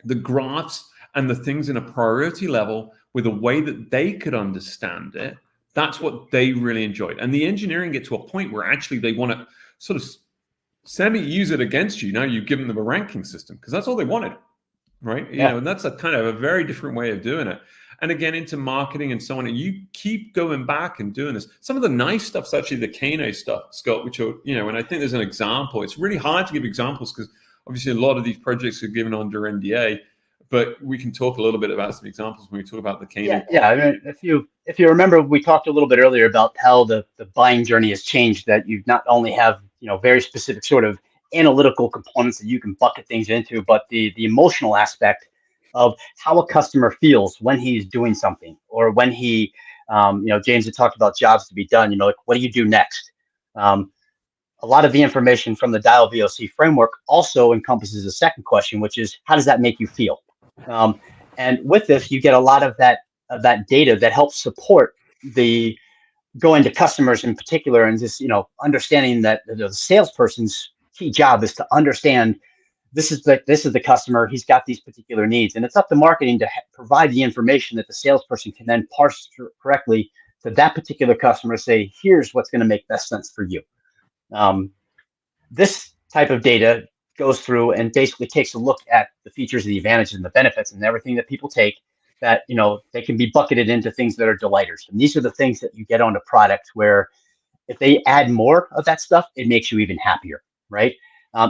the graphs and the things in a priority level with a way that they could understand it, that's what they really enjoyed. And the engineering get to a point where actually they want to sort of semi-use it against you. Now you've given them a ranking system because that's all they wanted. Right. Yeah. And that's a kind of a very different way of doing it. And again, into marketing and so on, and you keep going back and doing this. Some of the nice stuff's actually the Kano stuff, Scott, which are, and I think there's an example. It's really hard to give examples because obviously a lot of these projects are given under NDA, but we can talk a little bit about some examples when we talk about the Kano. Yeah. I mean, if you remember, we talked a little bit earlier about how the buying journey has changed, that you not only have, very specific sort of analytical components that you can bucket things into, but the emotional aspect of how a customer feels when he's doing something, or when he, James had talked about jobs to be done, like, what do you do next? A lot of the information from the Dial VOC framework also encompasses a second question, which is, how does that make you feel? And with this, you get a lot of that data that helps support the going to customers in particular, and just, understanding that the salesperson's key job is to understand this is the customer. He's got these particular needs, and it's up to marketing to provide the information that the salesperson can then parse correctly to that particular customer. Say, here's what's going to make best sense for you. This type of data goes through and basically takes a look at the features, the advantages, and the benefits, and everything that people take, that they can be bucketed into things that are delighters. And these are the things that you get on a product where if they add more of that stuff, it makes you even happier, right?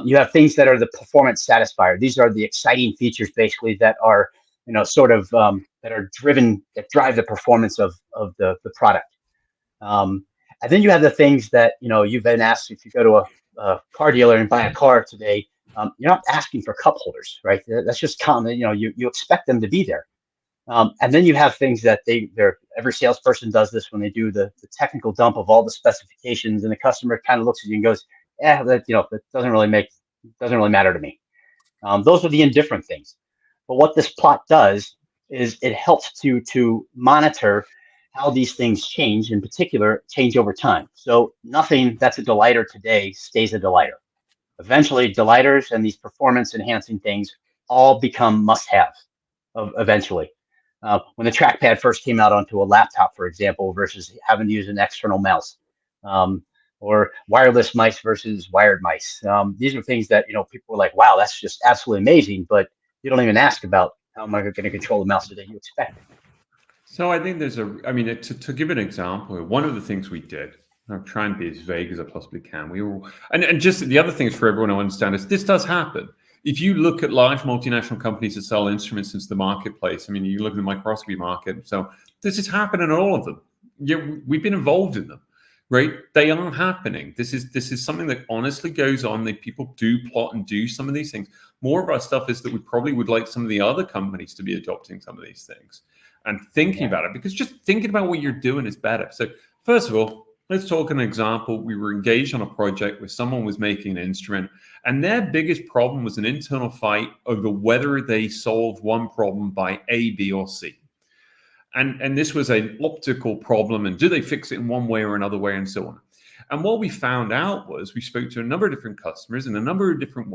You have things that are the performance satisfier. These are the exciting features, basically, that are, that are that drive the performance of the product. And then you have the things that, you've been asked. If you go to a car dealer and buy a car today, you're not asking for cup holders, right? That's just common. You expect them to be there. And then you have things that every salesperson does this when they do the technical dump of all the specifications, and the customer kind of looks at you and goes, that doesn't really matter to me. Those are the indifferent things. But what this plot does is it helps to monitor how these things change, in particular, change over time. So nothing that's a delighter today stays a delighter. Eventually, delighters and these performance enhancing things all become must-haves eventually. When the trackpad first came out onto a laptop, for example, versus having to use an external mouse, or wireless mice versus wired mice. These are things that, people were like, wow, that's just absolutely amazing, but you don't even ask about how am I going to control the mouse today. You expect it. So I think to give an example, one of the things we did, I'll try and be as vague as I possibly can. And just the other thing is for everyone to understand is this does happen. If you look at large multinational companies that sell instruments into the marketplace, you look at the microscopy market. So this is happening in all of them. We've been involved in them, right? They are happening. This is something that honestly goes on. That people do plot and do some of these things. More of our stuff is that we probably would like some of the other companies to be adopting some of these things and thinking about it, because just thinking about what you're doing is better. So first of all, let's talk an example. We were engaged on a project where someone was making an instrument, and their biggest problem was an internal fight over whether they solved one problem by A, B, or C. And this was an optical problem, and do they fix it in one way or another way, and so on. And what we found out was we spoke to a number of different customers in a number of different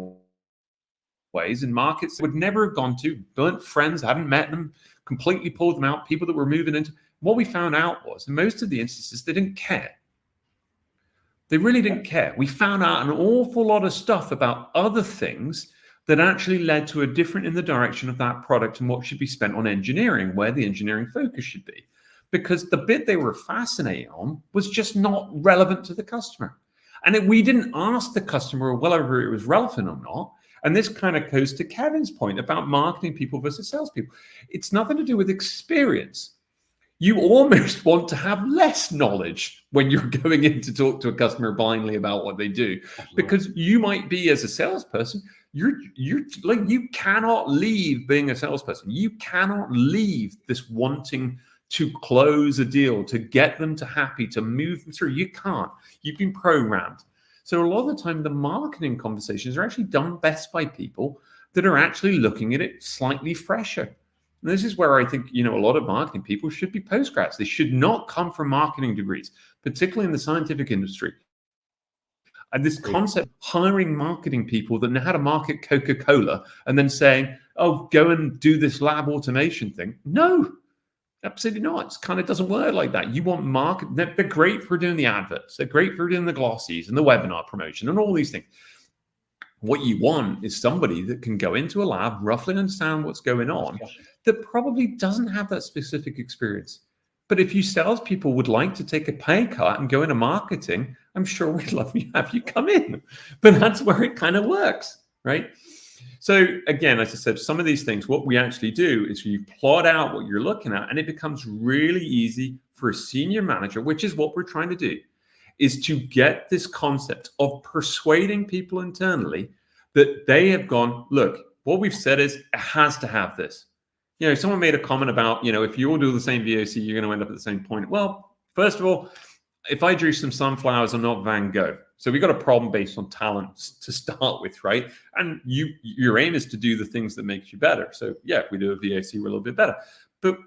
ways in markets that would never have gone to, burnt friends, hadn't met them, completely pulled them out, people that were moving into. What we found out was in most of the instances, they didn't care. They really didn't care. We found out an awful lot of stuff about other things that actually led to a different in the direction of that product and what should be spent on engineering, where the engineering focus should be. Because the bit they were fascinated on was just not relevant to the customer. And we didn't ask the customer whether it was relevant or not. And this kind of goes to Kevin's point about marketing people versus salespeople. It's nothing to do with experience. You almost want to have less knowledge when you're going in to talk to a customer blindly about what they do, because you might be, as a salesperson, you're like, you cannot leave being a salesperson. You cannot leave this wanting to close a deal, to get them to happy, to move them through. You can't. You've been programmed. So a lot of the time, the marketing conversations are actually done best by people that are actually looking at it slightly fresher. And this is where I think, a lot of marketing people should be postgrads. They should not come from marketing degrees, particularly in the scientific industry. And this concept of hiring marketing people that know how to market Coca-Cola and then saying, oh, go and do this lab automation thing. No, absolutely not. It kind of doesn't work like that. You want market. They're great for doing the adverts. They're great for doing the glossies and the webinar promotion and all these things. What you want is somebody that can go into a lab, roughly understand what's going on, that probably doesn't have that specific experience. But if you salespeople would like to take a pay cut and go into marketing, I'm sure we'd love to have you come in. But that's where it kind of works, right? So again, as I said, some of these things, what we actually do is you plot out what you're looking at, and it becomes really easy for a senior manager, which is what we're trying to do, is to get this concept of persuading people internally that they have gone, look, what we've said is it has to have this. Someone made a comment about, if you all do the same VOC, you're going to end up at the same point. Well, first of all, if I drew some sunflowers, I'm not Van Gogh. So we got a problem based on talent to start with, right? And your aim is to do the things that makes you better. So yeah, if we do a VOC, we're a little bit better. But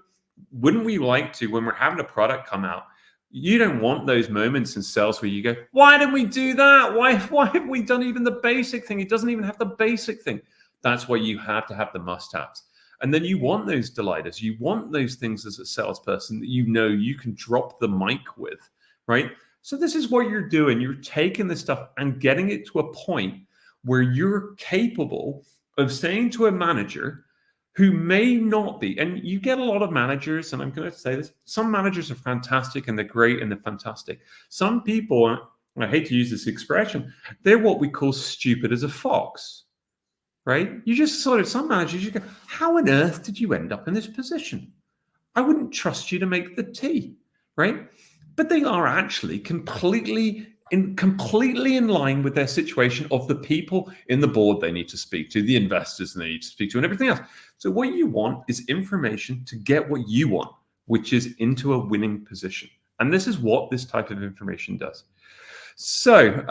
wouldn't we like to, when we're having a product come out, you don't want those moments in sales where you go, why didn't we do that? Why haven't we done even the basic thing? It doesn't even have the basic thing. That's why you have to have the must-haves. And then you want those delighters. You want those things as a salesperson that you can drop the mic with, right? So this is what you're doing. You're taking this stuff and getting it to a point where you're capable of saying to a manager who may not be, and you get a lot of managers, and I'm going to say this, some managers are fantastic and they're great and they're fantastic. Some people, and I hate to use this expression, they're what we call stupid as a fox, right? You just some managers, you go, how on earth did you end up in this position? I wouldn't trust you to make the tea, right? But they are actually completely in line with their situation of the people in the board they need to speak to, the investors they need to speak to, and everything else. So what you want is information to get what you want, which is into a winning position. And this is what this type of information does. So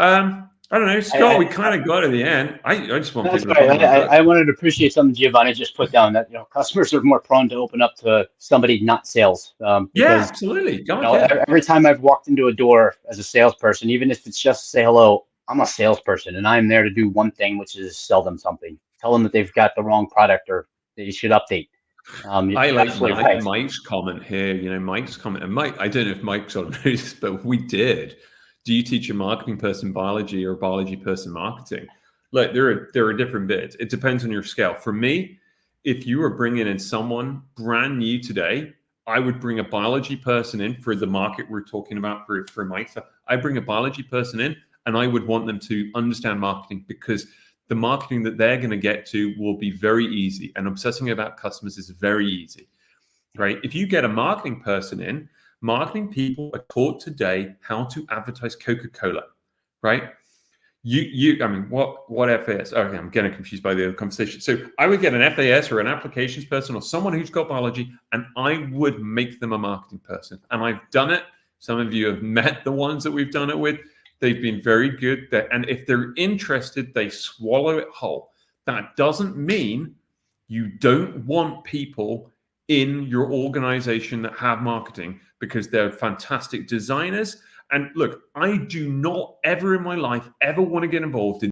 I don't know, Scott, we kind of got to the end. I just want people to I wanted to appreciate something Giovanni just put down, that customers are more prone to open up to somebody not sales. Because, yeah, absolutely. Every time I've walked into a door as a salesperson, even if it's just say hello, I'm a salesperson and I'm there to do one thing, which is sell them something. Tell them that they've got the wrong product or they should update. I like Mike's comment here. Mike's comment, and Mike, I don't know if Mike sort of knows, but we did. Do you teach a marketing person biology or a biology person marketing? Look, there are different bits. It depends on your scale. For me, if you were bringing in someone brand new today, I would bring a biology person in for the market we're talking about for Mike. So I bring a biology person in, and I would want them to understand marketing, because the marketing that they're going to get to will be very easy, and obsessing about customers is very easy, right? If you get a marketing person in, marketing people are taught today how to advertise Coca-Cola, right? I mean, what FAS? Okay, I'm getting confused by the other conversation. So I would get an FAS or an applications person or someone who's got biology, and I would make them a marketing person. And I've done it. Some of you have met the ones that we've done it with. They've been very good. And if they're interested, they swallow it whole. That doesn't mean you don't want people in your organization that have marketing, because they're fantastic designers And look, I do not ever in my life ever want to get involved in